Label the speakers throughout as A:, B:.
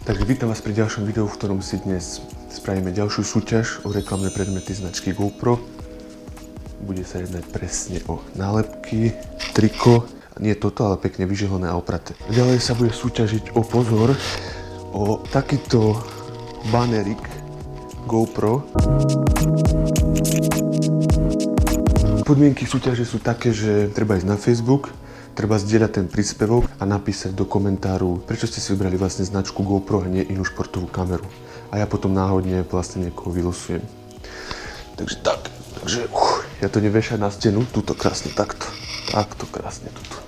A: Takže vítam vás pri ďalšom videu, v ktorom si dnes spravíme ďalšiu súťaž o reklamné predmety značky GoPro. Bude sa jednať presne o nálepky, triko, nie toto, ale pekne vyžehlené a opraté. Ďalej sa bude súťažiť o pozor, o takýto banerik GoPro. Podmienky súťaže sú také, že treba ísť na Facebook, treba zdieľať ten príspevok a napísať do komentáru, prečo ste si vybrali vlastne značku GoPro a nie inú športovú kameru. A ja potom náhodne vlastne niekoho vylosujem. Takže tak, ja to nevešam na stenu, tuto krásne, takto krásne, tuto,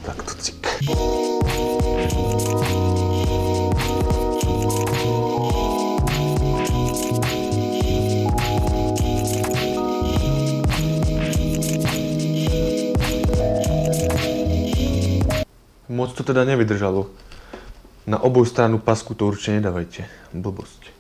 A: takto cik. Moc to teda nevydržalo. Na oboj stranu pasku to určite nedávajte. Blbosť.